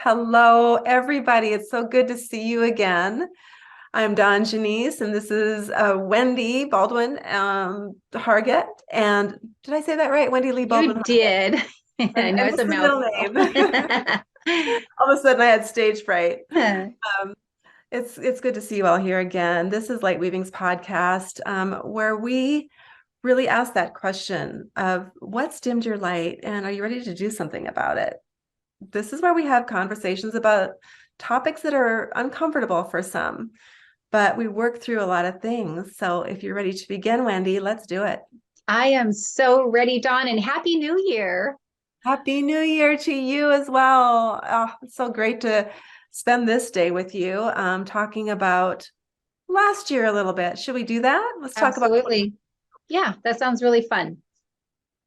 Hello, everybody. It's so good to see you again. I'm Jenyce, and this is Wendy Baldwin Hargett. And did I say that right? Wendy Lee You Baldwin Hargett. did. I know And it's what's a the middle mouthful. name? All of a sudden, I had stage fright. Um, it's good to see you all here again. This is Light Weaving's podcast, where we really ask that question of what's dimmed your light, and are you ready to do something about it? This is where we have conversations about topics that are uncomfortable for some, but we work through a lot of things. So if you're ready to begin, Wendy, let's do it. I am so ready, Dawn, and Happy New Year. Happy New Year to you as well. Oh, it's so great to spend this day with you, talking about last year a little bit. Should we do that? Let's talk about, Absolutely. Yeah, that sounds really fun.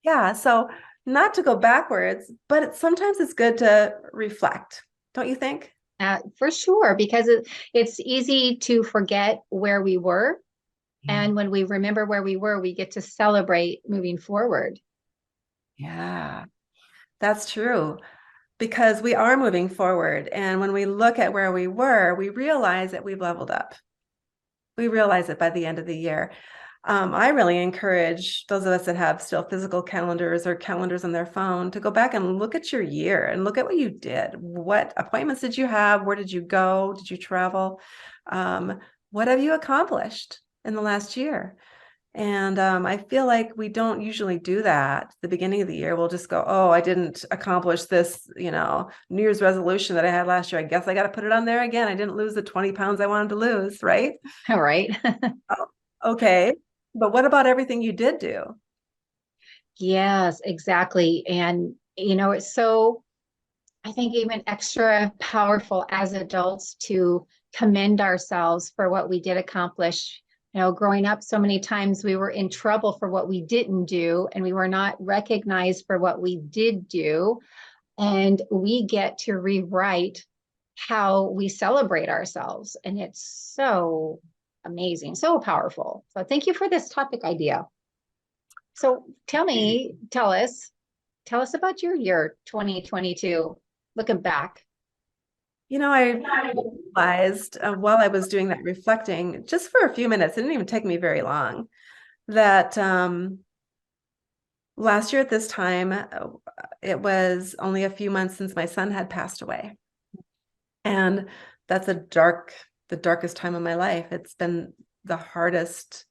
yeah. So not to go backwards, but sometimes it's good to reflect, don't you think? For sure, because it's easy to forget where we were. Yeah. And when we remember where we were, we get to celebrate moving forward. Yeah, that's true. Because we are moving forward. And when we look at where we were, we realize that we've leveled up. We realize it by the end of the year. I really encourage those of us that have still physical calendars or calendars on their phone to go back and look at your year and look at what you did. What appointments did you have? Where did you go? Did you travel? Um, what have you accomplished in the last year? And I feel like we don't usually do that at the beginning of the year. We'll just go, oh, I didn't accomplish this, New Year's resolution that I had last year. I guess I got to put it on there again. I didn't lose the 20 pounds I wanted to lose, right? All right. Oh, okay. But what about everything you did do? Yes, exactly. And, it's I think even extra powerful as adults to commend ourselves for what we did accomplish. Growing up, so many times we were in trouble for what we didn't do, and we were not recognized for what we did do. And we get to rewrite how we celebrate ourselves. And it's so amazing, so powerful. So thank you for this topic idea. So tell us about your year 2022, looking back. I realized while I was doing that reflecting, just for a few minutes, it didn't even take me very long, that last year at this time, it was only a few months since my son had passed away. And that's the darkest time of my life. It's been the hardest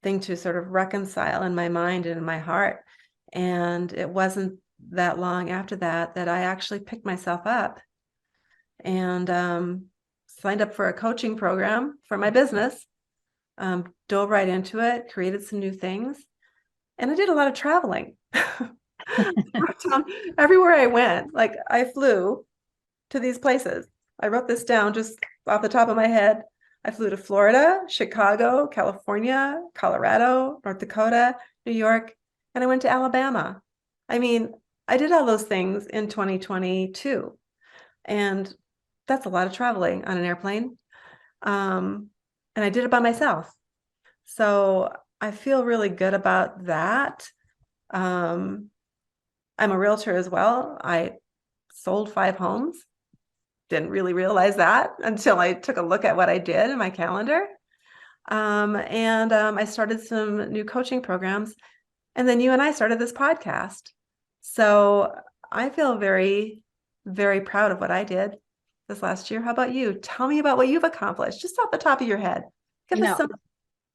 thing to sort of reconcile in my mind and in my heart. And it wasn't that long after that that I actually picked myself up and signed up for a coaching program for my business, dove right into it, created some new things, and I did a lot of traveling. Everywhere I went, like I flew to these places. I wrote this down just off the top of my head. I flew to Florida, Chicago, California, Colorado, North Dakota, New York, and I went to Alabama. I mean, I did all those things in 2022, and that's a lot of traveling on an airplane. And I did it by myself. So I feel really good about that. Um, I'm a realtor as well. I sold 5 homes. Didn't really realize that until I took a look at what I did in my calendar. And I started some new coaching programs. And then you and I started this podcast. So I feel very, very proud of what I did this last year. How about you? Tell me about what you've accomplished, just off the top of your head. You Give us know, some.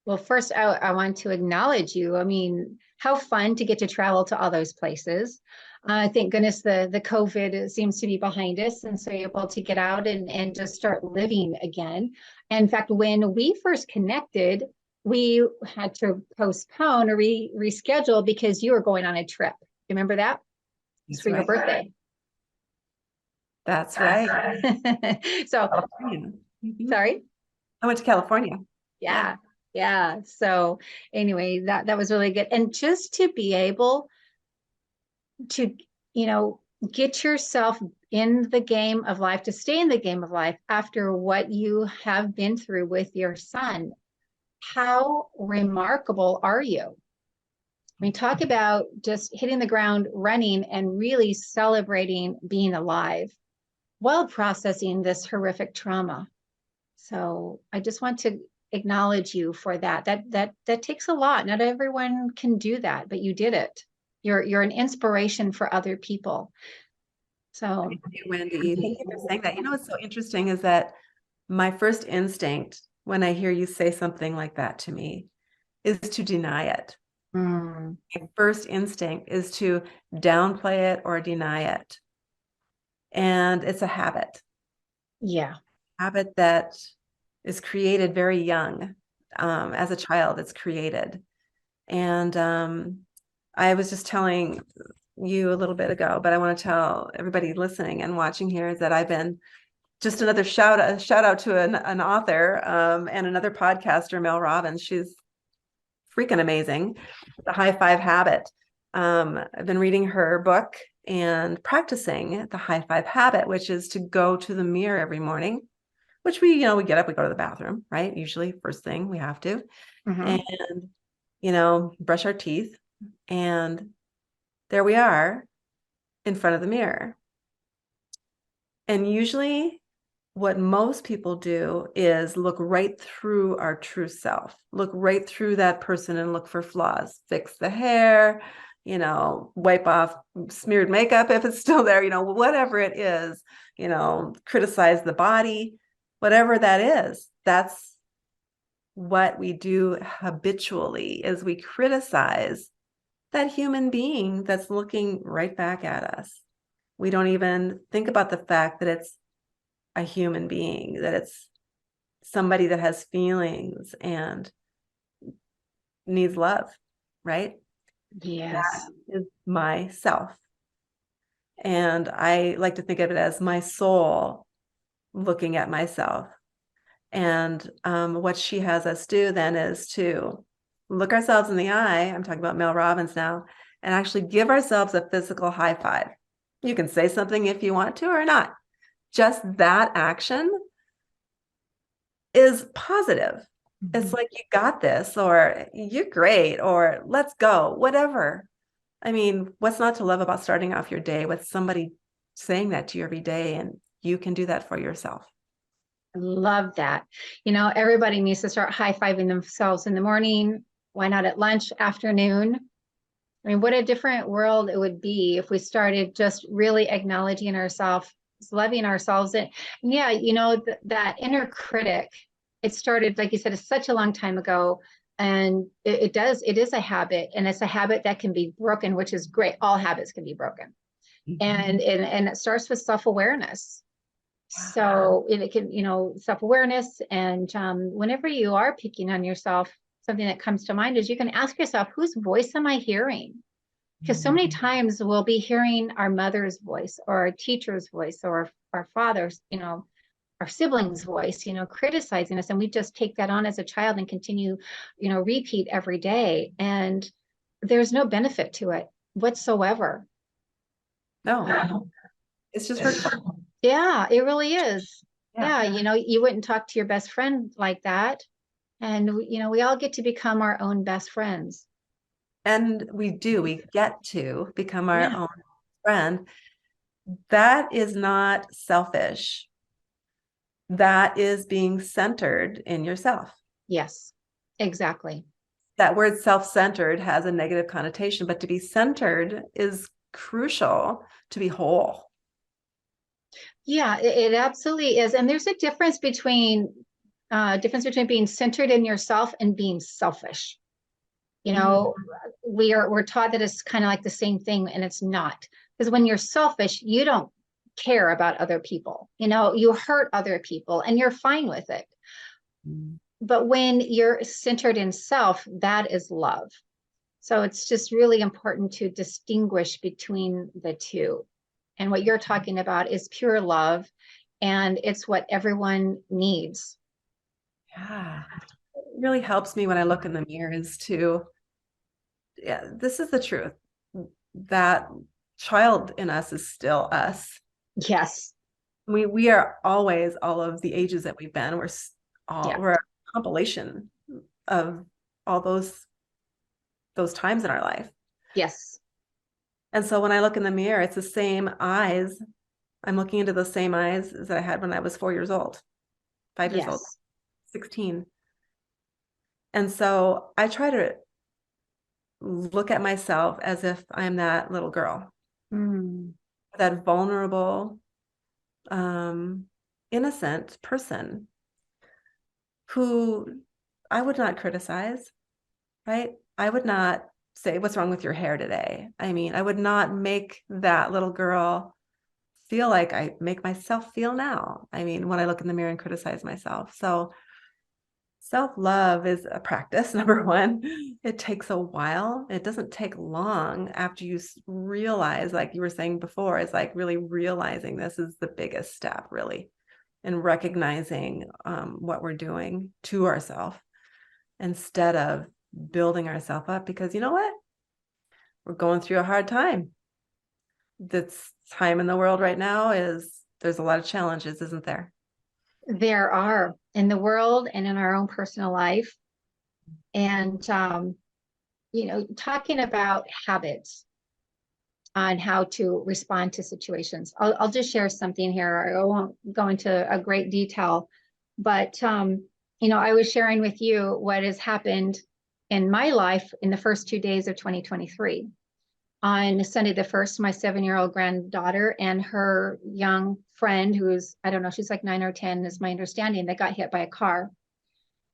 well, first, I want to acknowledge you. I mean, how fun to get to travel to all those places. Thank goodness the COVID seems to be behind us, and so you're able to get out and just start living again. And in fact, when we first connected, we had to postpone or reschedule because you were going on a trip. Remember that? It's That's for your right. birthday. That's right. So, California. Mhm. sorry. I went to California. Yeah. Yeah. Yeah. So anyway, that was really good. And just to be able to, you know, get yourself in the game of life, to stay in the game of life after what you have been through with your son. How remarkable are you? I mean, talk about just hitting the ground running and really celebrating being alive. while processing this horrific trauma. So I just want to acknowledge you for that. That takes a lot. Not everyone can do that, but you did it. You're an inspiration for other people. So Thank you, Wendy. Thank you for saying that. You know what's so interesting is that my first instinct when I hear you say something like that to me is to deny it. mm, My first instinct is to downplay it or deny it. And it's a yeah, habit that is created very young. As a child, it's created. And I was just telling you a little bit ago, but I want to tell everybody listening and watching here is that I've been just another shout out to an author and another podcaster, Mel Robbins. She's freaking amazing. The High Five Habit. I've been reading her book and practicing the High Five Habit, which is to go to the mirror every morning, which we get up, we go to the bathroom, right? Usually first thing we have to, mhm. and, brush our teeth. And there we are in front of the mirror. And usually what most people do is look right through our true self, look right through that person and look for flaws, fix the hair, wipe off smeared makeup if it's still there, whatever it is, criticize the body, whatever that is. That's what we do habitually is we criticize that human being that's looking right back at us. We don't even think about the fact that it's a human being, that it's somebody that has feelings and needs love, right? Yes. That is myself. And I like to think of it as my soul looking at myself. And what she has us do then is to look ourselves in the eye. I'm talking about Mel Robbins now, and actually give ourselves a physical high five. You can say something if you want to or not. Just that action is positive. It's like, you got this, or you're great, or let's go, whatever. I mean, what's not to love about starting off your day with somebody saying that to you every day, and you can do that for yourself. Love that. Everybody needs to start high-fiving themselves in the morning. Why not at lunch, afternoon? I mean, what a different world it would be if we started just really acknowledging ourselves, loving ourselves. And yeah, that inner critic, it started, like you said, it's such a long time ago. And it is a habit, and it's a habit that can be broken, which is great. All habits can be broken. And it starts with self-awareness. So it can, self-awareness. And whenever you are picking on yourself, something that comes to mind is you can ask yourself, whose voice am I hearing? Because so many times we'll be hearing our mother's voice or our teacher's voice or our father's, our siblings' voice, criticizing us. And we just take that on as a child and continue, repeat every day. And there's no benefit to it whatsoever. No, it's just hurtful. Yeah, it really is. Yeah. Yeah, you wouldn't talk to your best friend like that. And, we all get to become our own best friends. And we get to become our Yeah. own friend. That is not selfish. That is being centered in yourself. Yes, exactly. That word self-centered has a negative connotation, but to be centered is crucial to be whole. Yeah, it absolutely is. And there's a difference between being centered in yourself and being selfish. Mhm. We're taught that it's kind of like the same thing, and it's not. Because when you're selfish, you don't care about other people. You hurt other people and you're fine with it. But when you're centered in self, that is love. So it's just really important to distinguish between the two. And what you're talking about is pure love, and it's what everyone needs. Yeah. It really helps me when I look in the mirror is to, yeah, this is the truth. That child in us is still us. Yes. We are always all of the ages that we've been. Yeah. We're a compilation of all those times in our life. Yes. And so when I look in the mirror, it's the same eyes I'm looking into those same eyes as I had when I was 4 years old, 5 years old, Yes. 16. And so I try to look at myself as if I'm that little girl, Mm. that vulnerable, innocent person who I would not criticize, right? I would not say, what's wrong with your hair today? I mean, I would not make that little girl feel like I make myself feel now. I mean, when I look in the mirror and criticize myself. So self-love is a practice, number one. It takes a while. It doesn't take long after you realize, like you were saying before, it's like really realizing this is the biggest step, really, in recognizing what we're doing to ourselves instead of building ourselves up. Because you know what? We're going through a hard time. This time in the world right now there's a lot of challenges, isn't there? There are in the world and in our own personal life. And, talking about habits on how to respond to situations. I'll just share something here. I won't go into a great detail, but, I was sharing with you what has happened in my life in the first 2 days of 2023. On Sunday the 1st, my 7-year-old granddaughter and her young friend, who's, I don't know, she's like 9 or 10, is my understanding, they got hit by a car.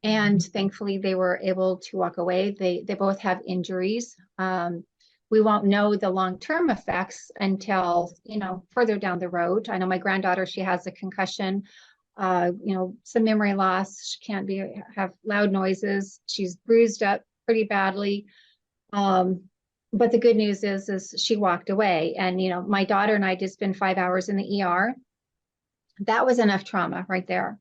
And thankfully, they were able to walk away. They both have injuries. We won't know the long-term effects until, further down the road. I know my granddaughter, she has a concussion, some memory loss. She can't have loud noises. She's bruised up pretty badly. But the good news is she walked away. And, my daughter and I did spend 5 hours in the ER. That was enough trauma right there.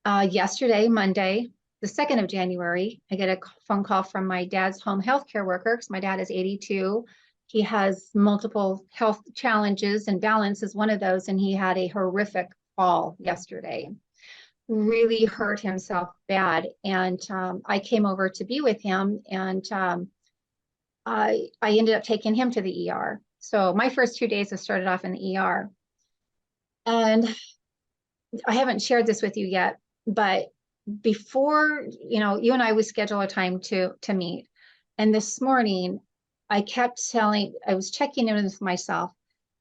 Yesterday, Monday, the 2nd of January, I get a phone call from my dad's home healthcare worker, because my dad is 82. He has multiple health challenges, and balance is one of those. And he had a horrific fall yesterday, really hurt himself bad. And I came over to be with him, and I ended up taking him to the ER. So my first 2 days have started off in the ER. And I haven't shared this with you yet, but before, you and I, we schedule a time to meet. And this morning, I was checking in with myself,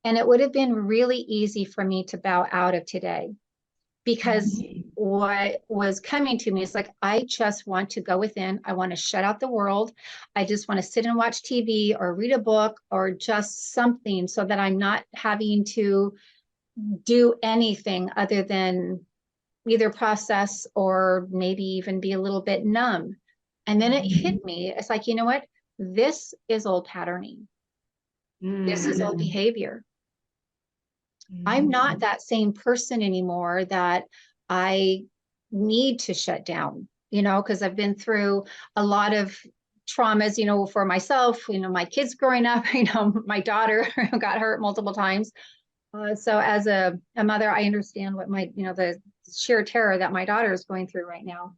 and it would have been really easy for me to bow out of today, because what was coming to me is like, I just want to go within. I want to shut out the world. I just want to sit and watch TV or read a book or just something, so that I'm not having to do anything other than either process or maybe even be a little bit numb. And then it hit me. It's like, you know what? This is old patterning. This is old behavior. I'm not that same person anymore that I need to shut down, because I've been through a lot of traumas, for myself, my kids growing up, my daughter got hurt multiple times. So as a mother, I understand what the sheer terror that my daughter is going through right now.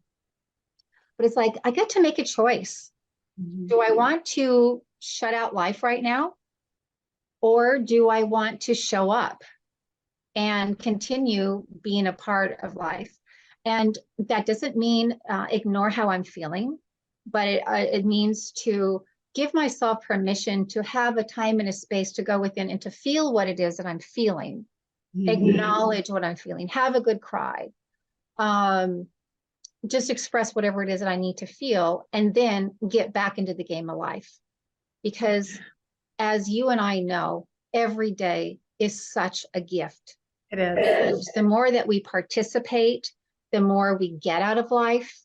But it's like, I get to make a choice. Do I want to shut out life right now? Or do I want to show up and continue being a part of life? And that doesn't mean ignore how I'm feeling, but it means to give myself permission to have a time and a space to go within and to feel what it is that I'm feeling, acknowledge what I'm feeling, have a good cry, just express whatever it is that I need to feel, and then get back into the game of life. Because as you and I know, every day is such a gift. It is. The more that we participate, the more we get out of life.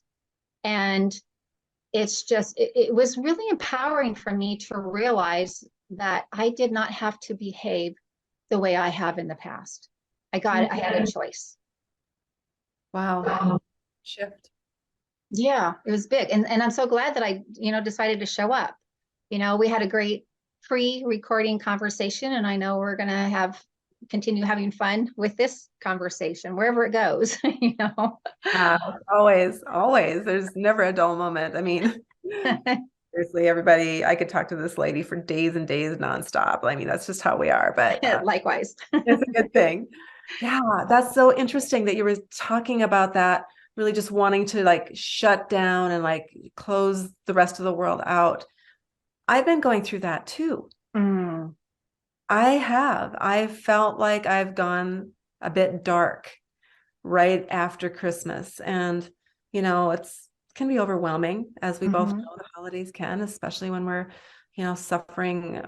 And it was really empowering for me to realize that I did not have to behave the way I have in the past. I had a choice. Wow. Shift. Yeah, it was big. And I'm so glad that I, decided to show up. We had a great pre-recording conversation, and I know we're going to continue having fun with this conversation, wherever it goes, Always. There's never a dull moment. I mean, Seriously, everybody, I could talk to this lady for days and days nonstop. I mean, that's just how we are, but Likewise. it's a good thing. Yeah, that's so interesting that you were talking about that, really just wanting to like shut down and like close the rest of the world out. I've been going through that too. Mm, I have. I felt like I've gone a bit dark right after Christmas. And, it's can be overwhelming, as we both mhm, know the holidays can, especially when we're, suffering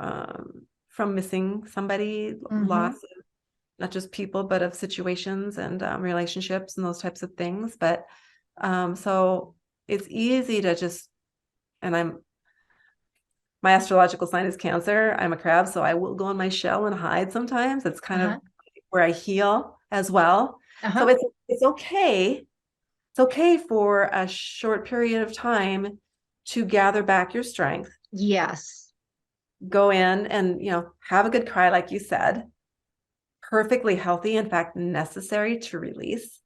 from missing somebody, loss, mhm. not just people, but of situations and relationships and those types of things. But so it's easy to just, and my astrological sign is Cancer. I'm a crab, so I will go in my shell and hide sometimes. It's kind of Uh-huh. where I heal as well. So Uh-huh. it's okay. It's okay for a short period of time to gather back your strength, Yes. go in and, have a good cry, like you said, perfectly healthy, in fact, necessary to release.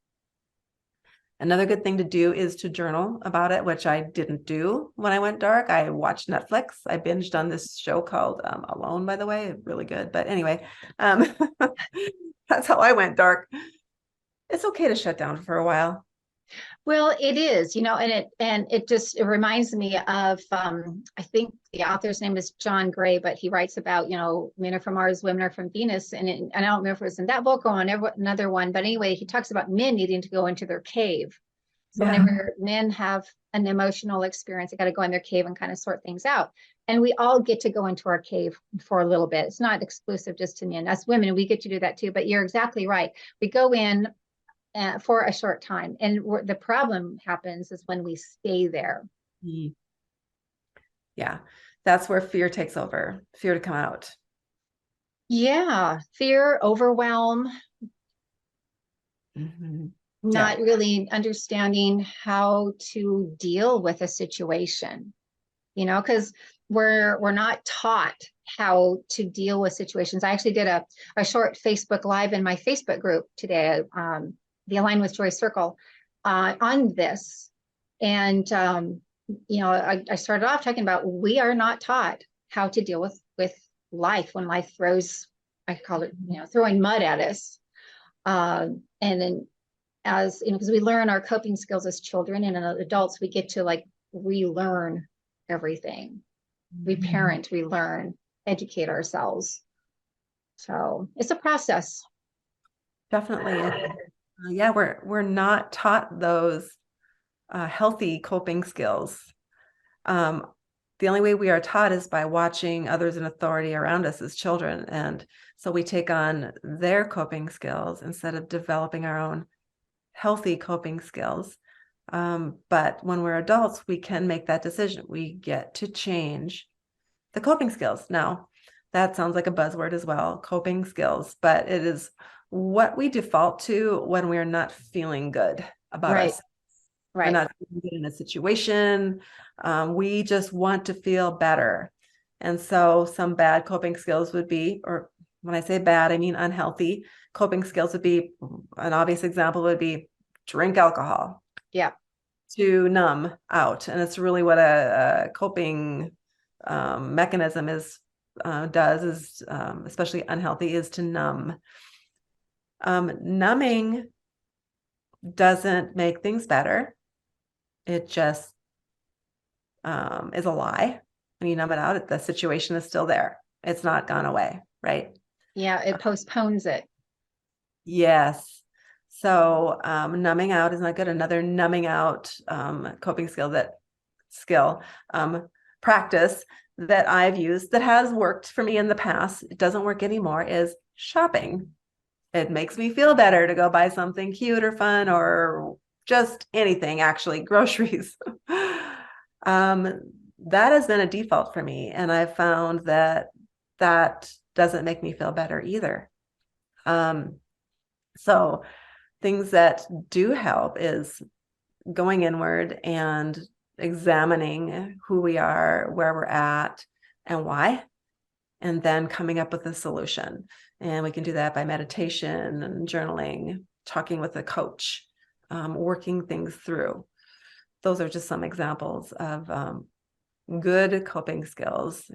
Another good thing to do is to journal about it, which I didn't do when I went dark. I watched Netflix. I binged on this show called Alone, by the way, really good. But anyway, um, that's how I went dark. It's okay to shut down for a while. Well, it is, and it reminds me of I think the author's name is John Gray, but he writes about, men are from Mars, women are from Venus, and I don't remember if it was in that book or on another one, but anyway, he talks about men needing to go into their cave. So Yeah. whenever men have an emotional experience, they got to go in their cave and kind of sort things out. And we all get to go into our cave for a little bit. It's not exclusive just to men. As women, we get to do that too. But you're exactly right. We go in for a short time. And the problem happens is when we stay there. Mm. Yeah. That's where fear takes over, fear to come out. Yeah, fear, overwhelm, Mhm. Yeah. not really understanding how to deal with a situation, because we're not taught how to deal with situations. I actually did a short Facebook Live in my Facebook group today, the Align with Joy Circle, on this. And I started off talking about we are not taught how to deal with life when life throws, I call it, throwing mud at us. And then as because we learn our coping skills as children, and as adults, we get to like relearn everything. We Mhm. parent, we learn, educate ourselves. So it's a process. Definitely. Yeah, we're not taught those healthy coping skills. Um, the only way we are taught is by watching others in authority around us as children. And so we take on their coping skills instead of developing our own healthy coping skills. But when we're adults, we can make that decision. We get to change the coping skills. Now, that sounds like a buzzword as well, coping skills, but it is what we default to when we're not feeling good about Right, us. We're right. not feeling good in a situation. We just want to feel better. And so some bad coping skills would be, or when I say bad, I mean unhealthy coping skills would be, an obvious example would be drink alcohol Yeah. to numb out. And it's really what a coping mechanism does is, especially unhealthy, is to numb. Numbing doesn't make things better. It just is a lie. When you numb it out, the situation is still there. It's not gone away, right? Yeah, it postpones it. Yes. So numbing out is not good. Another numbing out coping skill practice that I've used that has worked for me in the past, it doesn't work anymore, is shopping. It makes me feel better to go buy something cute or fun or just anything, actually, groceries. um, that has been a default for me. And I've found that that doesn't make me feel better either. Um, so things that do help is going inward and examining who we are, where we're at, and why, and then coming up with a solution. And we can do that by meditation and journaling, talking with a coach, working things through. Those are just some examples of good coping skills.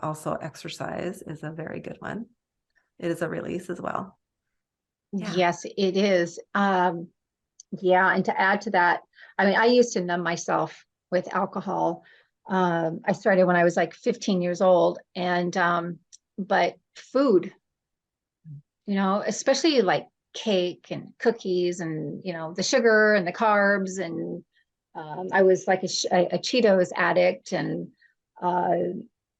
Also, exercise is a very good one. It is a release as well. Yeah. Yes, it is. Yeah, and to add to that, I mean, I used to numb myself with alcohol. I started when I was like 15 years old, and but food, especially like cake and cookies and the sugar and the carbs, and I was like a Cheetos addict, and uh,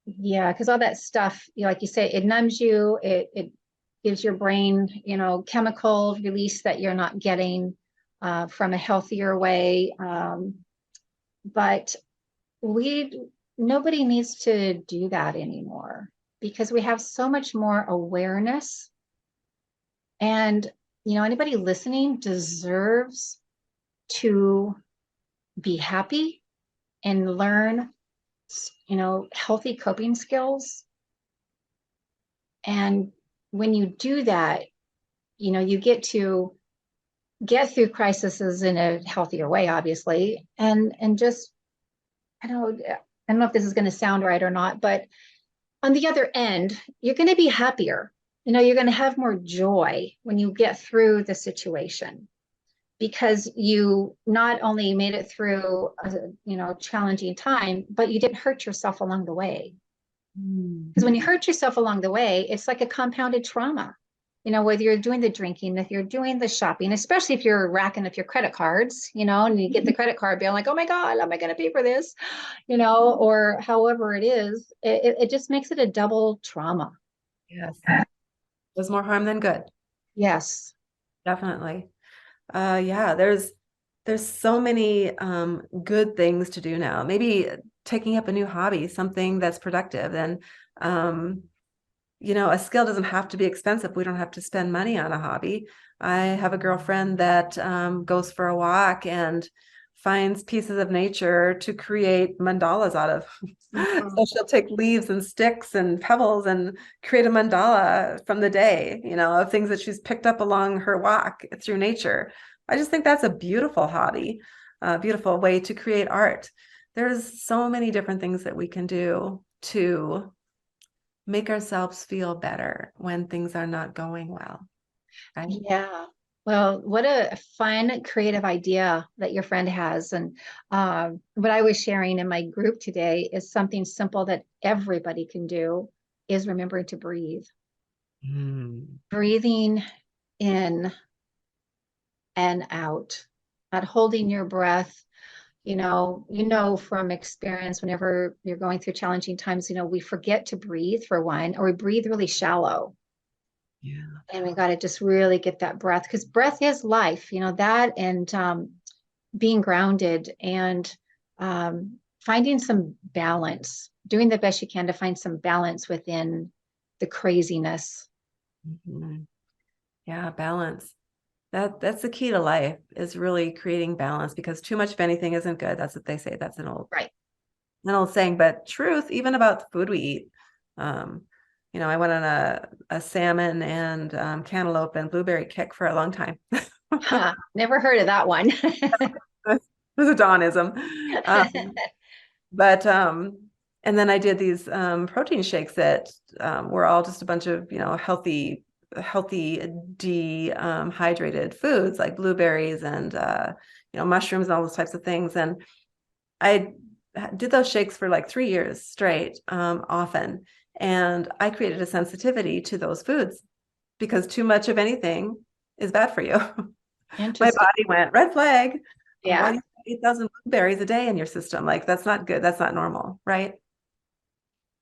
yeah, because all that stuff, like you say, it numbs you. It gives your brain, chemical release that you're not getting from a healthier way. But we nobody needs to do that anymore because we have so much more awareness. And anybody listening deserves to be happy and learn, healthy coping skills. And when you do that, you get through crises in a healthier way, obviously. And just, I don't know if this is going to sound right or not, but on the other end, you're going to be happier. You're going to have more joy when you get through the situation because you not only made it through a challenging time, but you didn't hurt yourself along the way. Because when you hurt yourself along the way, it's like a compounded trauma. Whether you're doing the drinking, if you're doing the shopping, especially if you're racking up your credit cards, and you get the credit card bill, like, oh my God, how am I going to pay for this? Or however it is, it just makes it a double trauma. Yes. There's more harm than good. Yes. Definitely. Yeah, there's so many good things to do now. Maybe taking up a new hobby, something that's productive. And a skill doesn't have to be expensive. We don't have to spend money on a hobby. I have a girlfriend that goes for a walk and finds pieces of nature to create mandalas out of. So she'll take leaves and sticks and pebbles and create a mandala from the day, of things that she's picked up along her walk through nature. I just think that's a beautiful hobby, a beautiful way to create art. There's so many different things that we can do to make ourselves feel better when things are not going well. Right? Yeah. Well, what a fun, creative idea that your friend has. And what I was sharing in my group today is something simple that everybody can do is remembering to breathe. Breathing in and out, not holding your breath. From experience, whenever you're going through challenging times, we forget to breathe for one, or we breathe really shallow. Yeah. And we got to just really get that breath because breath is life, that and being grounded and finding some balance, doing the best you can to find some balance within the craziness. Yeah, balance. That's the key to life, is really creating balance, because too much of anything isn't good. That's what they say. That's an old saying, but truth, even about the food we eat. I went on a salmon and cantaloupe and blueberry kick for a long time. Never heard of that one. It was a Dawnism. And then I did these protein shakes that were all just a bunch of, healthy dehydrated foods like blueberries and, mushrooms and all those types of things. And I did those shakes for like 3 years straight, often. And I created a sensitivity to those foods because too much of anything is bad for you. My body went, red flag. Yeah. Why do you have 8,000 blueberries a day in your system? Like, that's not good. That's not normal, right?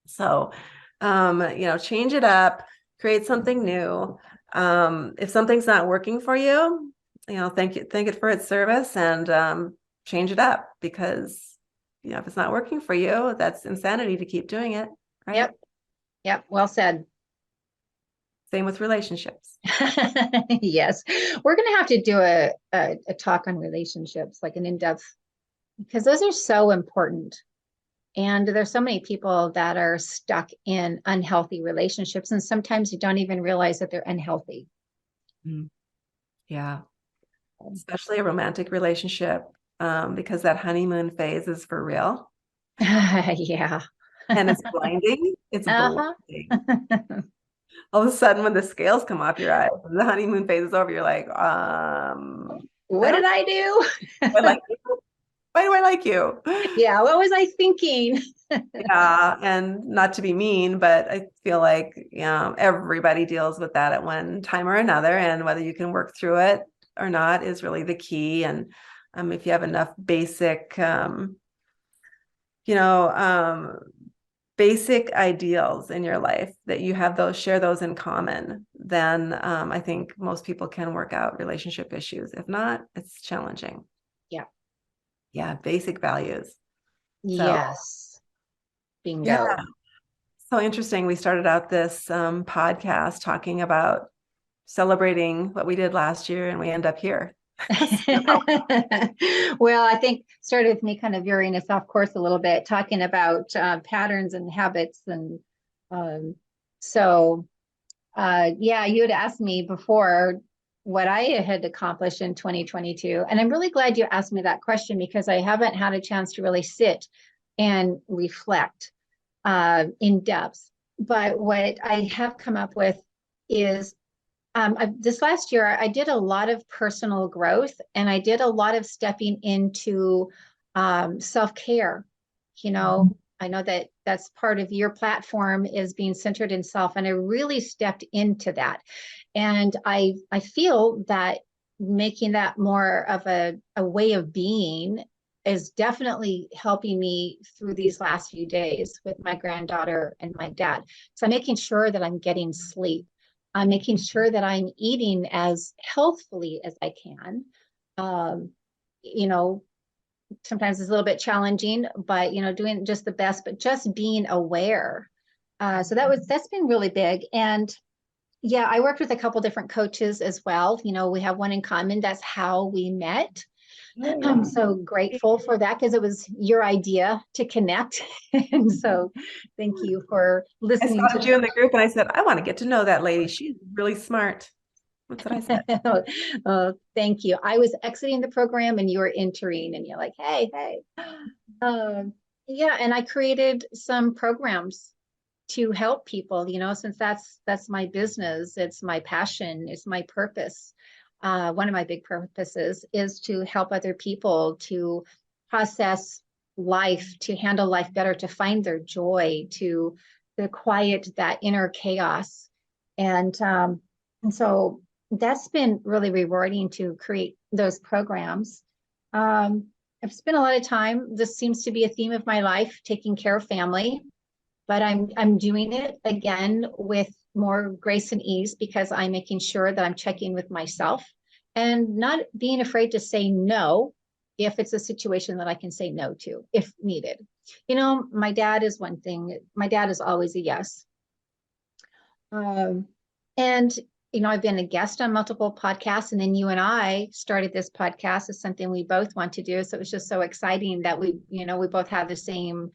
So, change it up, create something new. If something's not working for you, thank it for its service, and change it up, because, if it's not working for you, that's insanity to keep doing it, right? Yep. Well said. Same with relationships. Yes. We're going to have to do a talk on relationships, like an in-depth, because those are so important. And there's so many people that are stuck in unhealthy relationships. And sometimes you don't even realize that they're unhealthy. Yeah. Especially a romantic relationship, because that honeymoon phase is for real. Yeah. And it's blinding. It's Uh-huh. blinding. All of a sudden, when the scales come off your eyes and the honeymoon phase is over, you're like, I What don't did I do? I like you. Why do I like you? Yeah, what was I thinking? Yeah, and not to be mean, but I feel like everybody deals with that at one time or another, and whether you can work through it or not is really the key. And if you have enough basic, you know, basic ideals in your life that you have those share those in common, then I think most people can work out relationship issues. If not, it's challenging. Yeah. Yeah, basic values. So Yes. yeah, Bingo. so interesting. We started out this podcast talking about celebrating what we did last year, and we end up here. Well, I think started with me kind of veering us off course a little bit, talking about patterns and habits. And um, so, yeah, you had asked me before what I had accomplished in 2022. And I'm really glad you asked me that question because I haven't had a chance to really sit and reflect in depth. But what I have come up with is this last year, I did a lot of personal growth and I did a lot of stepping into self-care. You know, I know that that's part of your platform is being centered in self, and I really stepped into that. And I feel that making that more of a way of being is definitely helping me through these last few days with my granddaughter and my dad. So I'm making sure that I'm getting sleep. I'm making sure that I'm eating as healthfully as I can. Um, you know, sometimes it's a little bit challenging, but doing just the best, but just being aware. So that's been really big. And yeah, I worked with a couple different coaches as well. We have one in common. That's how we met. I'm so grateful for that because it was your idea to connect. And so thank you for I listening to spotted you in the group and I said, I want to get to know that lady. She's really smart. That's what I said. Oh, thank you. I was exiting the program and you were entering, and you're like, hey, hey. Um, yeah, and I created some programs to help people, since that's my business, it's my passion, it's my purpose. One of my big purposes is to help other people to process life, to handle life better, to find their joy, to quiet that inner chaos. And so that's been really rewarding to create those programs. Um, I've spent a lot of time. This seems to be a theme of my life, taking care of family, but I'm doing it again with more grace and ease because I'm making sure that I'm checking with myself and not being afraid to say no if it's a situation that I can say no to if needed. My dad is one thing. My dad is always a yes. Um, and I've been a guest on multiple podcasts, and then you and I started this podcast as something we both want to do. So it was just so exciting that we both have the same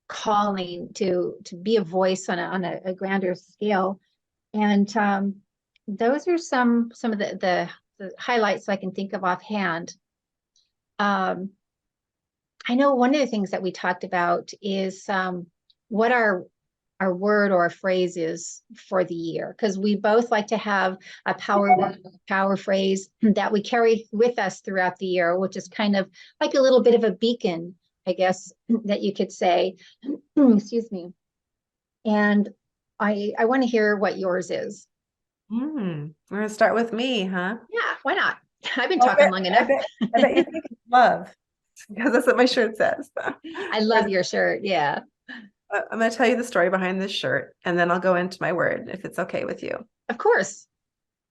calling to be a voice on a grander scale. And those are some of the highlights I can think of offhand. Um, I know one of the things that we talked about is what our word or a phrase is for the year, because we both like to have a power word, power phrase that we carry with us throughout the year, which is kind of like a little bit of a beacon, I guess, that you could say. Excuse me. And I want to hear what yours is. We're gonna start with me, huh? Yeah, why not? I've been I talking bet, long I enough. bet, I bet you think it's love because that's what my shirt says. I love your shirt. Yeah. I'm going to tell you the story behind this shirt, and then I'll go into my word if it's okay with you. Of course.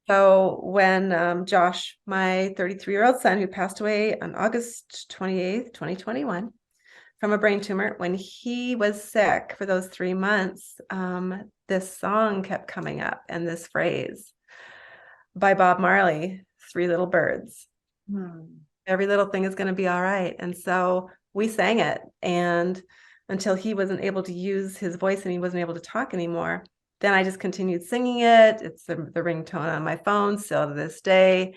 So when Josh, my 33-year-old son, who passed away on August 28th, 2021, from a brain tumor, when he was sick for those 3 months, this song kept coming up and this phrase by Bob Marley, Three Little Birds. Every little thing is going to be all right. And so we sang it. And until he wasn't able to use his voice and he wasn't able to talk anymore, then I just continued singing it. It's the ringtone on my phone still to this day.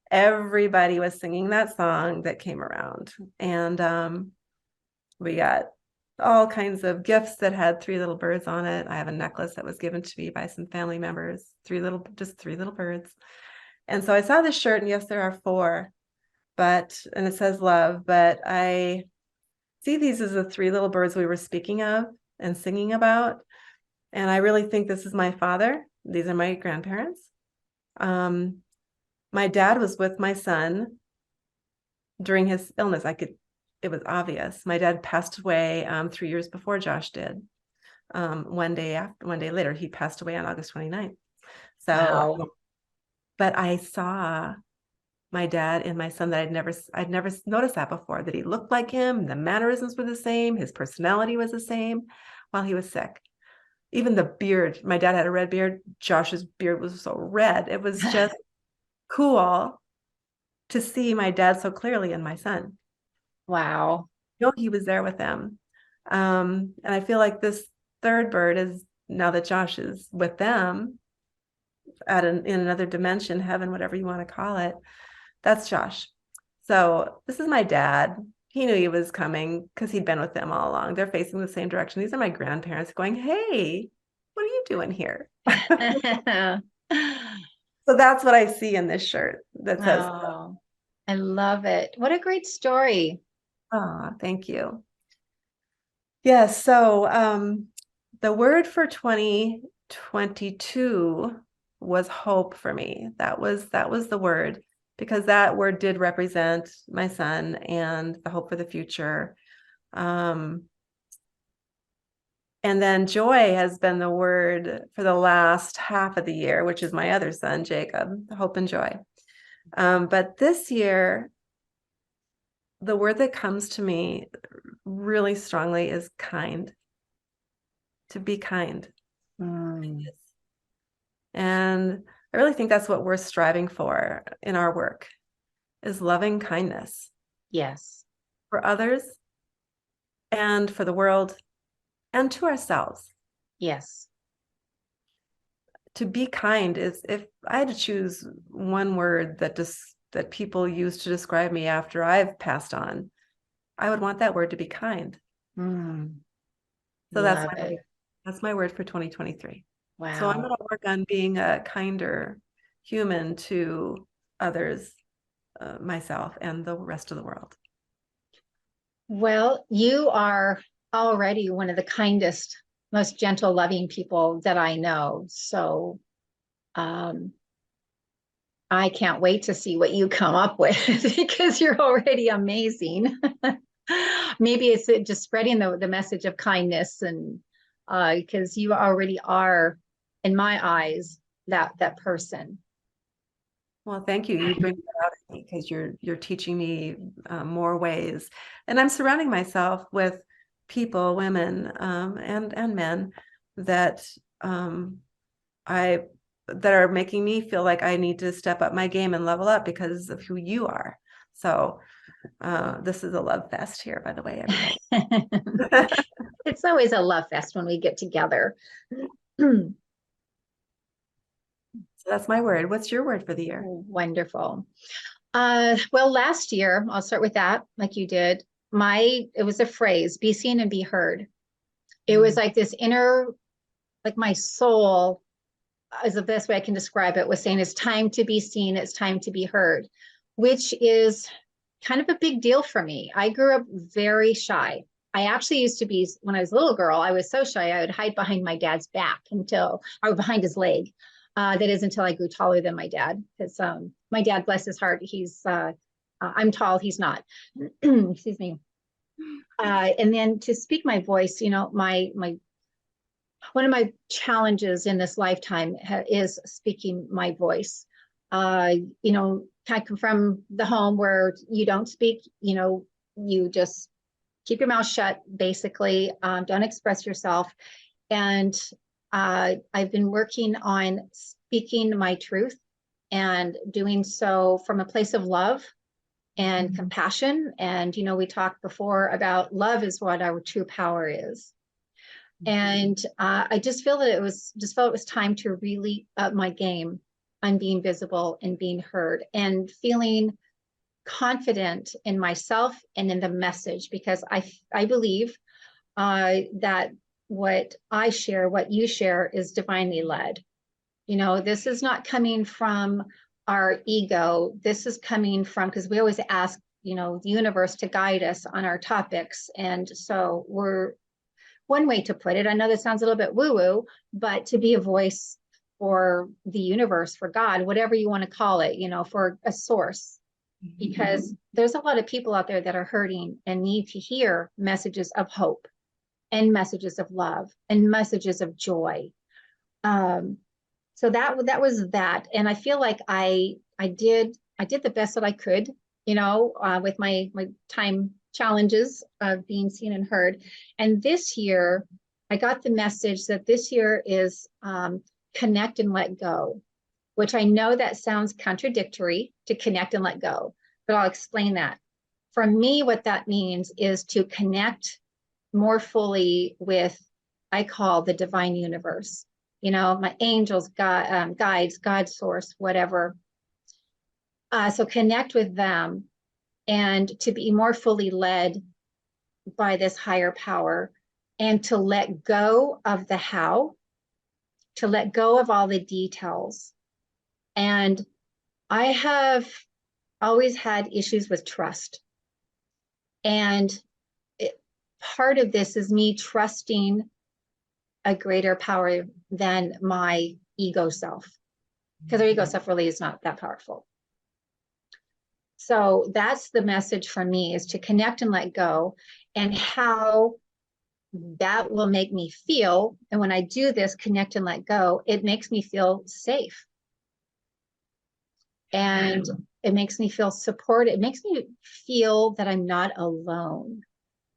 Everybody was singing that song that came around. And we got all kinds of gifts that had three little birds on it. I have a necklace that was given to me by some family members, just three little birds. And so I saw this shirt, and yes, there are four, and it says love, but I see these as the three little birds we were speaking of and singing about. And I really think this is my father. These are my grandparents. My dad was with my son during his illness. It was obvious. My dad passed away 3 years before Josh did. One day later, he passed away on August 29th. So, Wow. but I saw my dad in my son that I'd never noticed that before, that he looked like him, the mannerisms were the same, his personality was the same while he was sick. Even the beard, my dad had a red beard. Josh's beard was so red. It was just cool to see my dad so clearly in my son. Wow. You know, he was there with them. And I feel like this third bird is, now that Josh is with them in another dimension, heaven, whatever you want to call it, that's Josh. So this is my dad. He knew he was coming because he'd been with them all along. They're facing the same direction. These are my grandparents going, "Hey, what are you doing here?" So that's what I see in this shirt that says, Oh, I love it. What a great story. "Ah, thank you." Yes. So the word for 2022 was hope for me. That was the word, because that word did represent my son and the hope for the future. And then joy has been the word for the last half of the year, which is my other son, Jacob, hope and joy. But this year, the word that comes to me really strongly is kind, to be kind. Mm, And I really think that's what we're striving for in our work, is loving kindness yes. for others and for the world and to ourselves. Yes. To be kind is, if I had to choose one word that people use to describe me after I've passed on, I would want that word to be kind. Mm, So love it. that's my word for 2023. So I'm Wow. going to work on being a kinder human to others, myself, and the rest of the world. Well, you are already one of the kindest, most gentle, loving people that I know. So, um, I can't wait to see what you come up with because you're already amazing. Maybe it's just spreading the message of kindness, and because you already are, in my eyes, that person. Well, thank you. You bring that out in me because you're teaching me more ways, and I'm surrounding myself with people, women, and men that um, I that are making me feel like I need to step up my game and level up because of who you are. So this is a love fest here, by the way, everybody. It's always a love fest when we get together. So that's my word. What's your word for the year? Wonderful. Well, last year, I'll start with that, like you did. It was a phrase, be seen and be heard. It was like this inner, like my soul is the best way I can describe it, was saying it's time to be seen, it's time to be heard, which is kind of a big deal for me. I grew up very shy. I actually used to be, when I was a little girl, I was so shy, I would hide behind my dad's back or behind his leg. That is until I grew taller than my dad. Because my dad, bless his heart, I'm tall, he's not. Excuse me. And then to speak my voice, my one of my challenges in this lifetime is speaking my voice. I come from the home where you don't speak, you just keep your mouth shut, basically, don't express yourself. And I've been working on speaking my truth and doing so from a place of love and compassion. And, we talked before about love is what our true power is. And I just feel that it was time to really up my game on being visible and being heard and feeling confident in myself and in the message, because I believe that what I share, what you share is divinely led. This is not coming from our ego. This is coming from, because we always ask, the universe to guide us on our topics. And so one way to put it, I know this sounds a little bit woo-woo, but to be a voice for the universe, for God, whatever you want to call it, for a source, because there's a lot of people out there that are hurting and need to hear messages of hope and messages of love and messages of joy. So that was that. And I feel like I did the best that I could, with my time challenges of being seen and heard. And this year, I got the message that this year is connect and let go, which I know that sounds contradictory to connect and let go, but I'll explain that. For me, what that means is to connect more fully with, I call the divine universe, my angels, God, guides, God source, whatever. So connect with them and to be more fully led by this higher power, and to let go of the how, to let go of all the details. And I have always had issues with trust. And part of this is me trusting a greater power than my ego self, because our ego self really is not that powerful. So that's the message for me, is to connect and let go, and how that will make me feel. And when I do this, connect and let go, it makes me feel safe. And it makes me feel supported. It makes me feel that I'm not alone,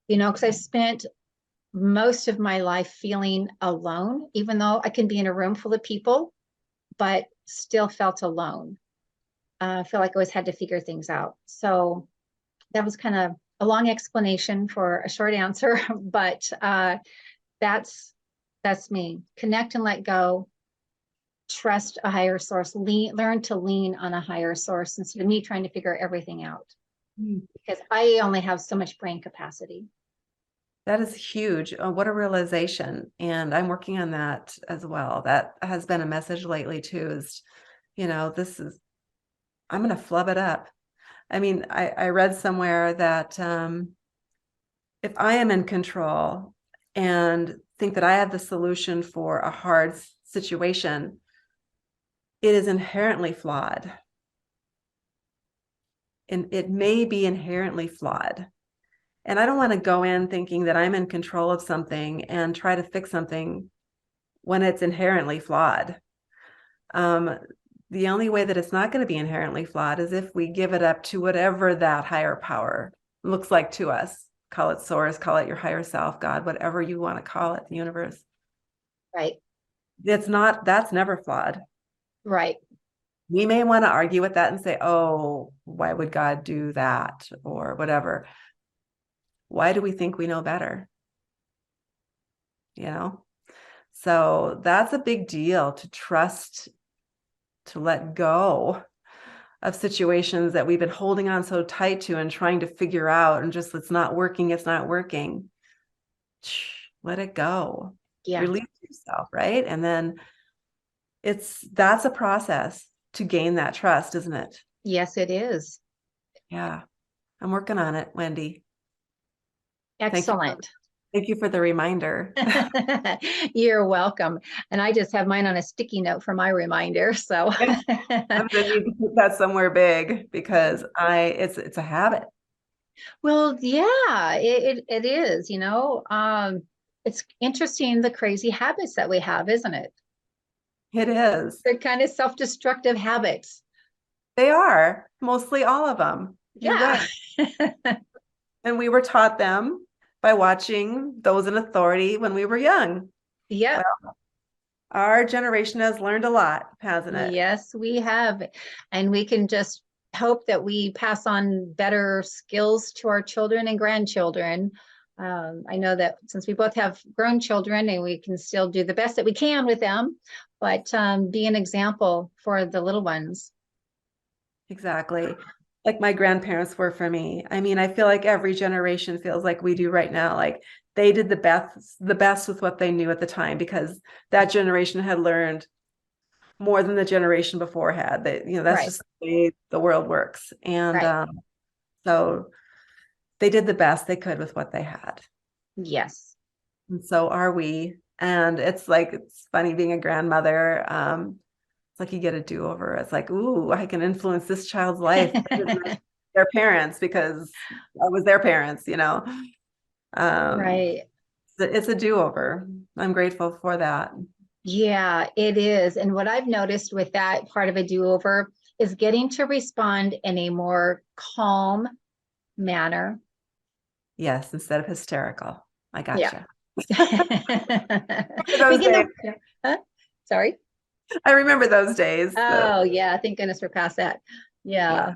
because I spent most of my life feeling alone, even though I can be in a room full of people, but still felt alone. I feel like I always had to figure things out. So that was kind of a long explanation for a short answer, but that's me. Connect and let go. Trust a higher source. Learn to lean on a higher source instead of me trying to figure everything out. Because I only have so much brain capacity. That is huge. What a realization. And I'm working on that as well. That has been a message lately too, is, I'm going to flub it up. I mean, I read somewhere that if I am in control and think that I have the solution for a hard situation, it is inherently flawed. And it may be inherently flawed. And I don't want to go in thinking that I'm in control of something and try to fix something when it's inherently flawed. The only way that it's not going to be inherently flawed is if we give it up to whatever that higher power looks like to us. Call it source, call it your higher self, God, whatever you want to call it, the universe. Right. That's never flawed. Right. We may want to argue with that and say, oh, why would God do that or whatever? Why do we think we know better? So that's a big deal, to trust, to let go of situations that we've been holding on so tight to and trying to figure out, and just, it's not working. Let it go. Yeah. Release yourself, right? And then that's a process to gain that trust, isn't it? Yes, it is. Yeah. I'm working on it, Wendy. Excellent. Thank you for the reminder. You're welcome. And I just have mine on a sticky note for my reminder. So I'm gonna need to put that somewhere big, because it's a habit. Well, yeah, it is, it's interesting, the crazy habits that we have, isn't it? It is. They're kind of self-destructive habits. They are, mostly all of them. You're Yeah. right. And we were taught them by watching those in authority when we were young. Yeah. Well, our generation has learned a lot, hasn't it? Yes, we have. And we can just hope that we pass on better skills to our children and grandchildren. I know that since we both have grown children, and we can still do the best that we can with them, but be an example for the little ones. Exactly. like my grandparents were for me. I mean, I feel like every generation feels like we do right now. Like they did the best with what they knew at the time, because that generation had learned more than the generation before had. That, that's Right, just the way the world works. And right. so they did the best they could with what they had. Yes. And so are we. And it's funny being a grandmother. It's like you get a do-over. It's like, ooh, I can influence this child's life better than their parents, because I was their parents. Um, Right. it's a do-over. I'm grateful for that. Yeah, it is. And what I've noticed with that part of a do-over is getting to respond in a more calm manner. Yes, instead of hysterical. I Yeah. gotcha. Those Making days. the, huh? Sorry. I remember those days. Oh, yeah. Thank goodness we're past that. Yeah, Yeah.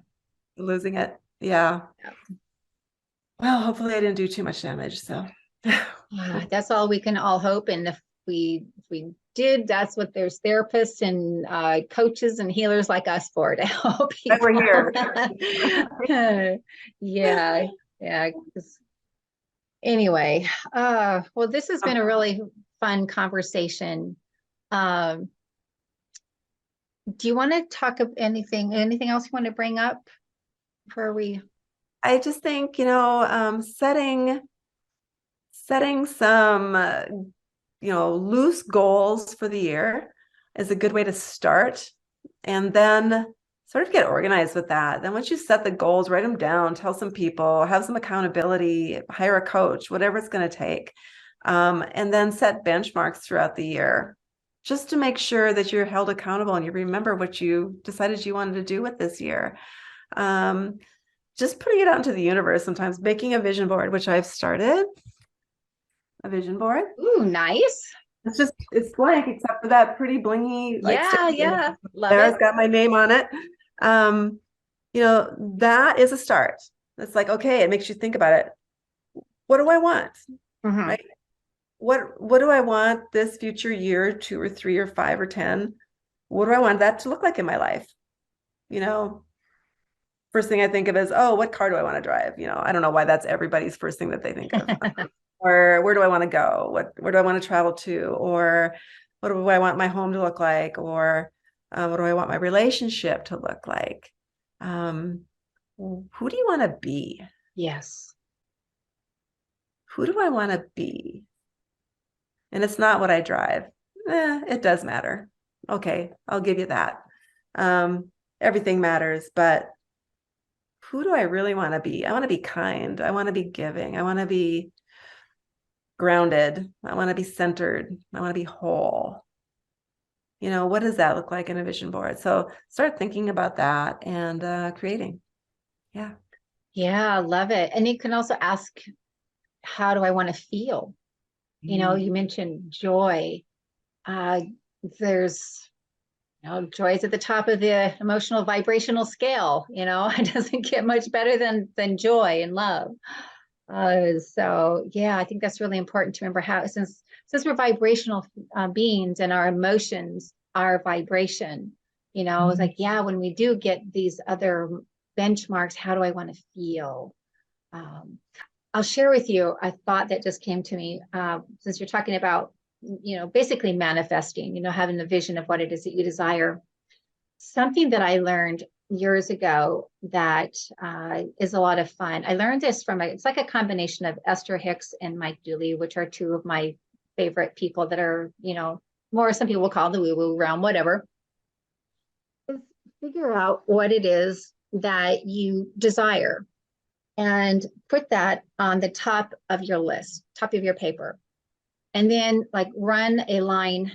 losing it. Yeah. Well, hopefully I didn't do too much damage. So Yeah, that's all we can all hope. And if we did, that's what there's therapists and coaches and healers like us for, to help then we're people. here. Yeah, yeah. Anyway, well, this has been a really fun conversation. Um, do you want to talk of anything else you want to bring up before we? I just think, setting some, loose goals for the year is a good way to start. And then sort of get organized with that. Then once you set the goals, write them down, tell some people, have some accountability, hire a coach, whatever it's going to take. And then set benchmarks throughout the year, just to make sure that you're held accountable and you remember what you decided you wanted to do with this year. Um, just putting it out into the universe, sometimes making a vision board, which I've started a vision board. Ooh, nice. It's blank except for that pretty blingy like Yeah, sticker yeah. Love there. it. It's got my name on it. Um, that is a start. It's like, okay, it makes you think about it. What do I want? Mhm. Right? What do I want this future year, 2 or 3 or 5 or 10? What do I want that to look like in my life? You know, first thing I think of is, oh, what car do I want to drive? I don't know why that's everybody's first thing that they think of. Or where do I want to go? Where do I want to travel to? Or what do I want my home to look like? Or what do I want my relationship to look like? Who do you want to be? Yes. Who do I want to be? And it's not what I drive. It does matter. Okay, I'll give you that. Everything matters, but who do I really want to be? I want to be kind. I want to be giving. I want to be grounded. I want to be centered. I want to be whole. What does that look like in a vision board? So start thinking about that and creating. Yeah. Yeah, love it. And you can also ask, how do I want to feel? You mentioned joy. Uh, there's, joy is at the top of the emotional vibrational scale. It doesn't get much better than joy and love. So yeah, I think that's really important to remember, how since we're vibrational beings, and our emotions are vibration. It's like, yeah, when we do get these other benchmarks, how do I want to feel? Um, I'll share with you a thought that just came to me, since you're talking about, basically manifesting, having the vision of what it is that you desire. Something that I learned years ago that is a lot of fun. I learned this it's like a combination of Esther Hicks and Mike Dooley, which are two of my favorite people that are, more, some people will call the woo-woo realm, whatever. Figure out what it is that you desire and put that on the top of your list, top of your paper. And then like run a line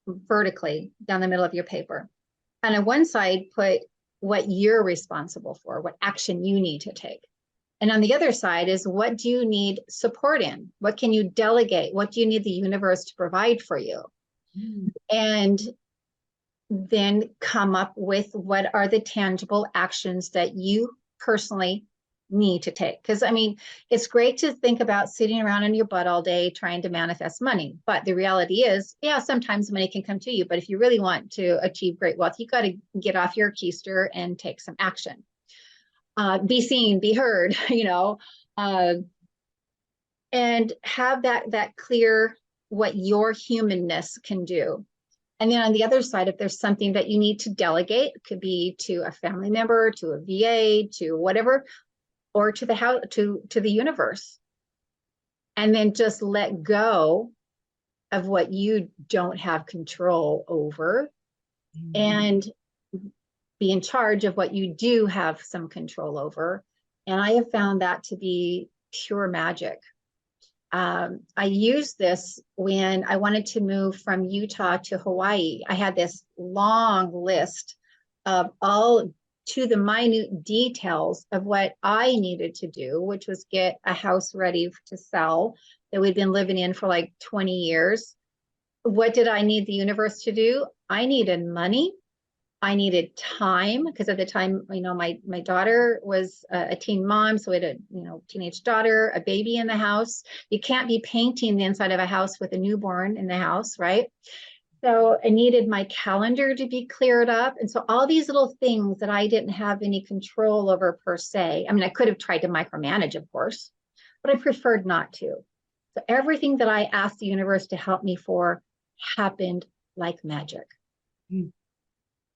vertically down the middle of your paper. And on one side, put what you're responsible for, what action you need to take. And on the other side is, what do you need support in? What can you delegate? What do you need the universe to provide for you? And then come up with, what are the tangible actions that you personally me to take. Because I mean, it's great to think about sitting around in your butt all day trying to manifest money. But the reality is, yeah, sometimes money can come to you. But if you really want to achieve great wealth, you got to get off your keister and take some action. Be seen, be heard, uh, and have that clear what your humanness can do. And then on the other side, if there's something that you need to delegate, it could be to a family member, to a VA, to whatever, or to the house, to the universe. And then just let go of what you don't have control over, and be in charge of what you do have some control over. And I have found that to be pure magic. I used this when I wanted to move from Utah to Hawaii. I had this long list of all to the minute details of what I needed to do, which was get a house ready to sell that we'd been living in for like 20 years. What did I need the universe to do? I needed money. I needed time, because at the time, my daughter was a teen mom. So we had a, teenage daughter, a baby in the house. You can't be painting the inside of a house with a newborn in the house, right? So I needed my calendar to be cleared up. And so all these little things that I didn't have any control over per se. I mean, I could have tried to micromanage, of course, but I preferred not to. So everything that I asked the universe to help me for happened like magic. Mm.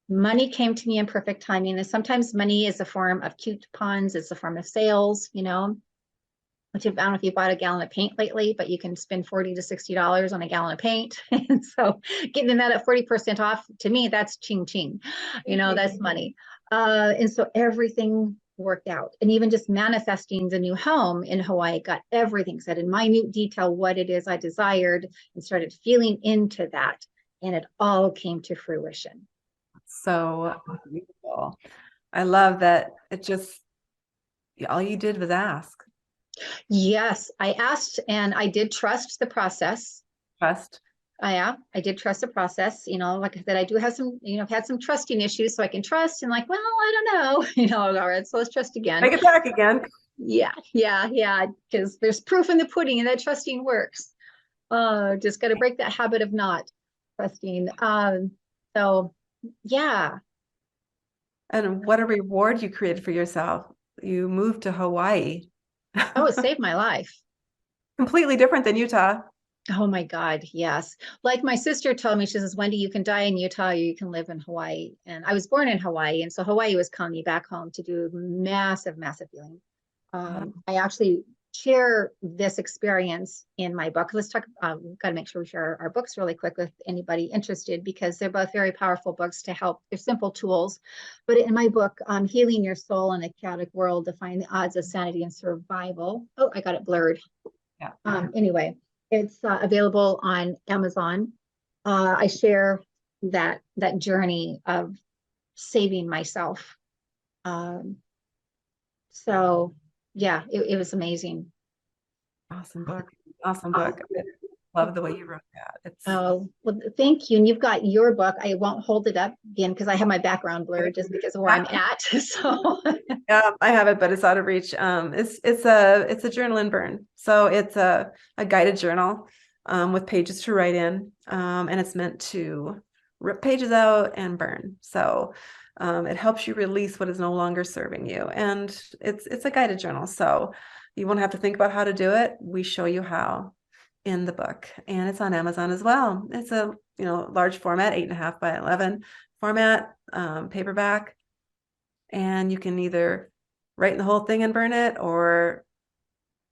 Money came to me in perfect timing. And sometimes money is a form of coupons. It's a form of sales, which I don't know if you bought a gallon of paint lately, but you can spend $40 to $60 on a gallon of paint. And so getting that at 40% off, to me, that's ching ching, that's money. And so everything worked out. And even just manifesting the new home in Hawaii got everything said in minute detail what it is I desired, and started feeling into that. And it all came to fruition. So beautiful. I love that all you did was ask. Yes, I asked, and I did trust the process. Trust. Yeah, I did trust the process. Like I said, I do have some, I've had some trusting issues, so I can trust and like, well, I don't know, all right, so let's trust again. Make it back again. Yeah, because there's proof in the pudding and that trusting works. Just got to break that habit of not trusting. So yeah. And what a reward you created for yourself. You moved to Hawaii. Oh, it saved my life. Completely different than Utah. Oh my God, yes. Like my sister told me, she says, Wendy, you can die in Utah or you can live in Hawaii. And I was born in Hawaii. And so Hawaii was calling me back home to do massive, massive healing. I actually share this experience in my book. Let's talk, we've got to make sure we share our books really quick with anybody interested, because they're both very powerful books to help. They're simple tools. But in my book, Healing Your Soul in a Chaotic World, Define the Odds of Sanity and Survival. Oh, I got it blurred. Yeah. Anyway, it's available on Amazon. I share that journey of saving myself. So yeah, it was amazing. Awesome book. Awesome book. I love the way you wrote that. Oh, well, thank you. And you've got your book. I won't hold it up again because I have my background blurred just because of where I'm at. So yeah, I have it, but it's out of reach. It's a journal and burn. So it's a guided journal with pages to write in. And it's meant to rip pages out and burn. So it helps you release what is no longer serving you. And it's a guided journal. So you won't have to think about how to do it. We show you how in the book, and it's on Amazon as well. It's a large format, 8.5 by 11 format, paperback, and you can either write in the whole thing and burn it or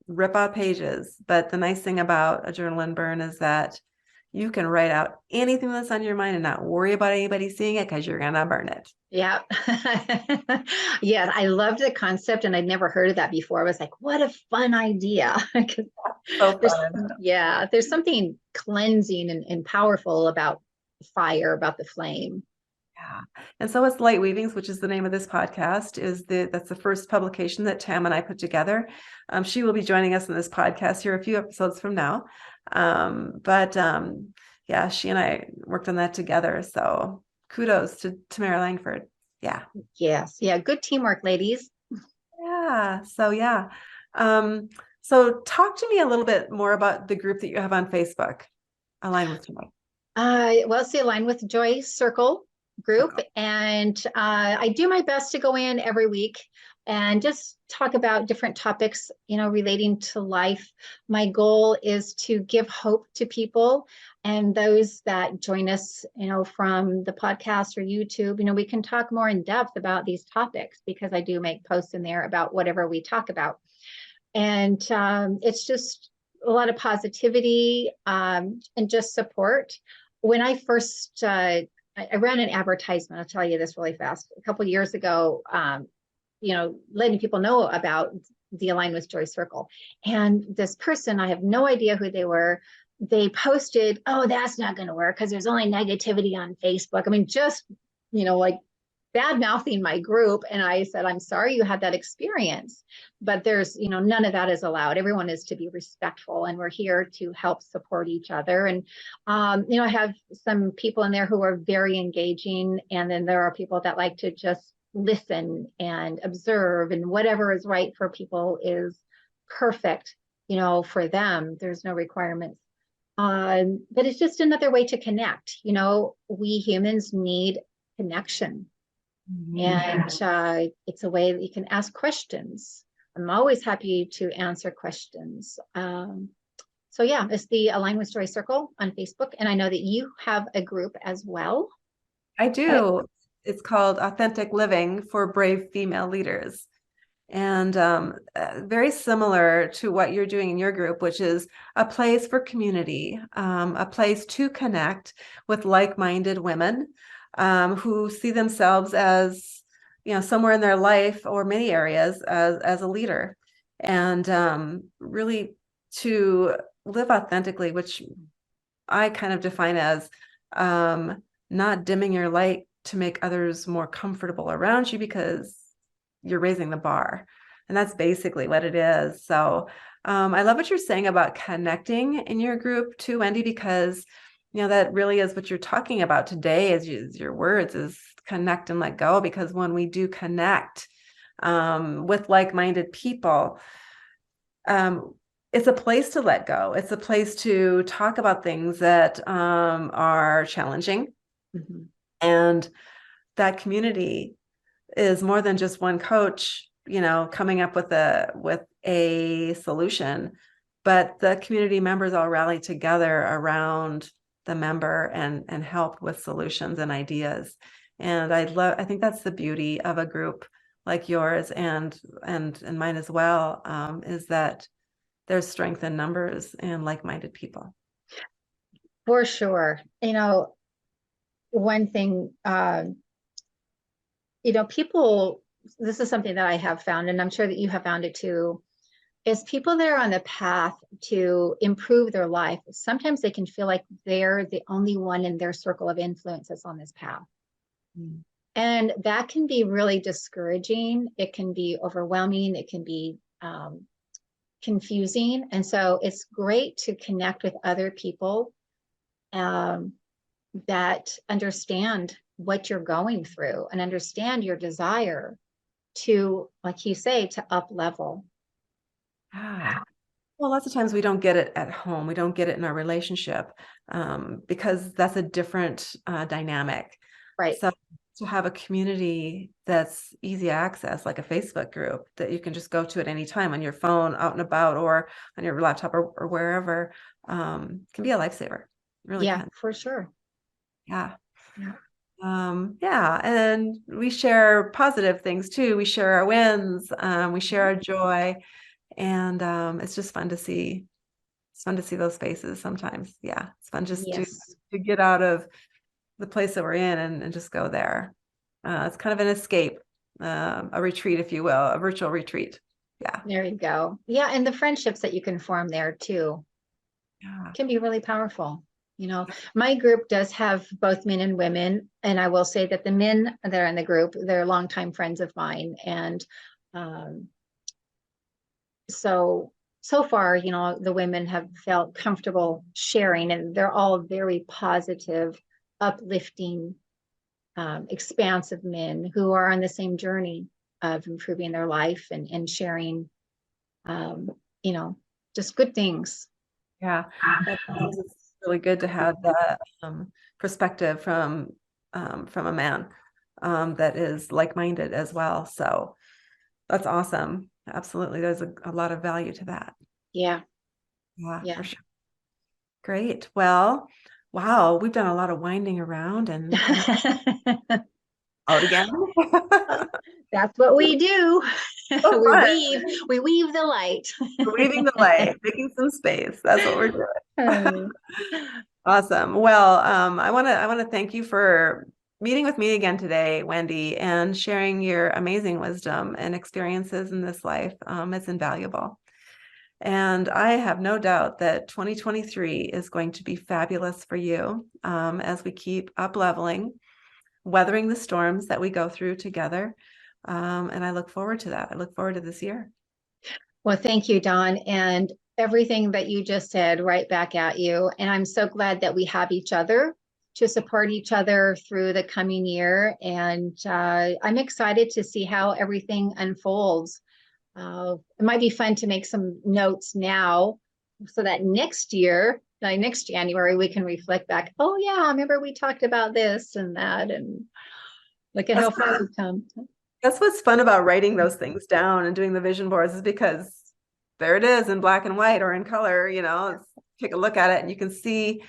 rip out pages. But the nice thing about a journal and burn is that you can write out anything that's on your mind and not worry about anybody seeing it, because you're gonna burn it. Yeah. Yeah, I loved the concept, and I'd never heard of that before. I was like, what a fun idea. So fun. Yeah, there's something cleansing and powerful about fire, about the flame. Yeah. And so it's Light Weavings, which is the name of this podcast, that's the first publication that Tam and I put together. She will be joining us in this podcast here a few episodes from now. Yeah, she and I worked on that together. So kudos to Tamara Langford. Yeah. Yes. Yeah. Good teamwork, ladies. Yeah. Yeah. So yeah. So talk to me a little bit more about the group that you have on Facebook, Align with Joy. Well, it's the Align with Joy Circle group, Circle. and I do my best to go in every week and just talk about different topics, relating to life. My goal is to give hope to people, and those that join us, from the podcast or YouTube, we can talk more in depth about these topics because I do make posts in there about whatever we talk about. And it's just a lot of positivity, and just support. When I first, I ran an advertisement, I'll tell you this really fast, a couple of years ago, letting people know about the Align with Joy Circle. And this person, I have no idea who they were. They posted, "Oh, that's not going to work because there's only negativity on Facebook." I mean, just, like bad mouthing my group. And I said, "I'm sorry you had that experience, but there's, none of that is allowed. Everyone is to be respectful, and we're here to help support each other." And, I have some people in there who are very engaging. And then there are people that like to just listen and observe, and whatever is right for people is perfect, for them. There's no requirements. But it's just another way to connect. We humans need connection. And it's a way that you can ask questions. I'm always happy to answer questions. So yeah, it's the Align with Joy Circle on Facebook. And I know that you have a group as well. I do. It's called Authentic Living for Brave Female Leaders. And very similar to what you're doing in your group, which is a place for community, a place to connect with like-minded women who see themselves as, somewhere in their life or many areas as a leader, and really to live authentically, which I kind of define as not dimming your light to make others more comfortable around you because you're raising the bar. And that's basically what it is. So I love what you're saying about connecting in your group too, Wendy, because that really is what you're talking about today is your words is connect and let go. Because when we do connect with like-minded people, it's a place to let go. It's a place to talk about things that are challenging. Mm-hmm. And that community is more than just one coach, coming up with a solution, but the community members all rally together around the member and help with solutions and ideas. And I think that's the beauty of a group like yours and mine as well, is that there's strength in numbers and like-minded people. For sure. One thing, people, this is something that I have found, and I'm sure that you have found it too, is people that are on the path to improve their life. Sometimes they can feel like they're the only one in their circle of influence that's on this path. Mm. And that can be really discouraging. It can be overwhelming. It can be confusing. And so it's great to connect with other people that understand what you're going through and understand your desire to, like you say, to up level. Well, lots of times we don't get it at home. We don't get it in our relationship because that's a different dynamic. Right. So to have a community that's easy access, like a Facebook group that you can just go to at any time on your phone, out and about, or on your laptop or wherever, can be a lifesaver. Really yeah, can. For sure. Yeah. Yeah. And we share positive things too. We share our wins. We share our joy. And it's just fun to see. It's fun to see those faces sometimes. Yeah. It's fun just to get out of the place that we're in and just go there. It's kind of an escape, a retreat, if you will, a virtual retreat. Yeah. There you go. Yeah. And the friendships that you can form there too can be really powerful. My group does have both men and women. And I will say that the men that are in the group, they're longtime friends of mine. And so far, the women have felt comfortable sharing, and they're all very positive, uplifting, expansive men who are on the same journey. of improving their life and sharing, just good things. Yeah, it's really good to have that perspective from a man that is like-minded as well. So that's awesome. Absolutely, there's a lot of value to that. Yeah. Yeah, Yeah. for sure. Great. Well, wow, we've done a lot of winding around and out again. That's what we do. So We fun. weave the light. We're weaving the light, making some space. That's what we're doing. Oh, Awesome. Well, I want to thank you for meeting with me again today, Wendy, and sharing your amazing wisdom and experiences in this life. It's invaluable. And I have no doubt that 2023 is going to be fabulous for you as we keep up leveling, weathering the storms that we go through together. And I look forward to that. I look forward to this year. well, thank you, Dawn, and everything that you just said right back at you. And I'm so glad that we have each other to support each other through the coming year. And I'm excited to see how everything unfolds. It might be fun to make some notes now so that next year, like next January, we can reflect back. Oh, yeah, remember we talked about this and that, and look at how far we've come. That's what's fun about writing those things down and doing the vision boards is because there it is in black and white or in color, take a look at it and you can see,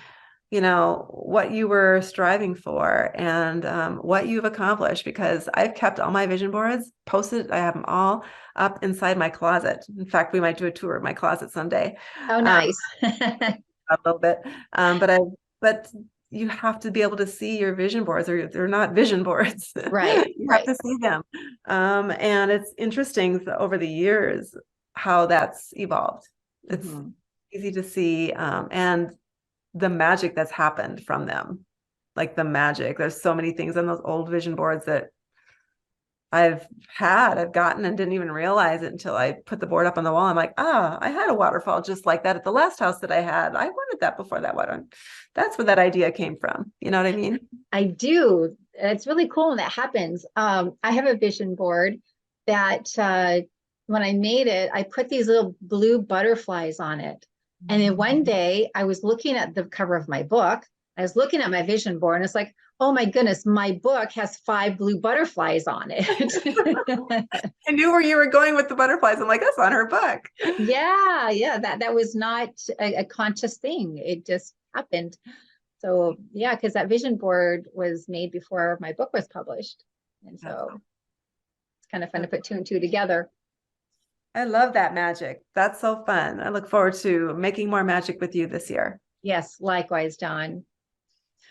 what you were striving for and what you've accomplished, because I've kept all my vision boards posted. I have them all up inside my closet. In fact, we might do a tour of my closet someday. Oh, nice. A little bit. But you have to be able to see your vision boards, or they're not vision boards. Right. You have to see them. And it's interesting over the years how that's evolved. It's easy to see. And the magic that's happened from them, like the magic. There's so many things on those old vision boards that I've gotten and didn't even realize it until I put the board up on the wall. I'm like, I had a waterfall just like that at the last house that I had. I wanted that before that one. That's where that idea came from. You know what I mean? I do. It's really cool when that happens. I have a vision board that when I made it, I put these little blue butterflies on it. And then one day I was looking at the cover of my book. I was looking at my vision board and it's like, oh my goodness, my book has 5 blue butterflies on it. I knew where you were going with the butterflies. I'm like, that's on her book. Yeah. That was not a conscious thing. It just happened. So yeah, because that vision board was made before my book was published. And so it's kind of fun to put 2 and 2 together. I love that magic. That's so fun. I look forward to making more magic with you this year. Yes, likewise, Dawn.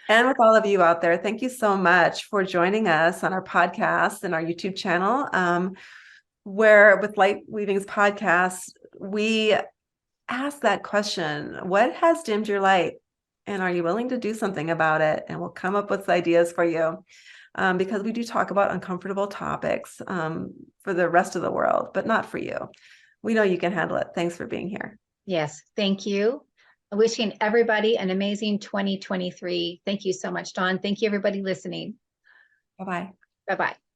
And with all of you out there, thank you so much for joining us on our podcast and our YouTube channel, where with Light Weaving's podcast, we ask that question, what has dimmed your light? And are you willing to do something about it? And we'll come up with ideas for you. Because we do talk about uncomfortable topics for the rest of the world, but not for you. We know you can handle it. Thanks for being here. Yes, thank you. Wishing everybody an amazing 2023. Thank you so much, Dawn. Thank you, everybody listening. Bye-bye. Bye-bye.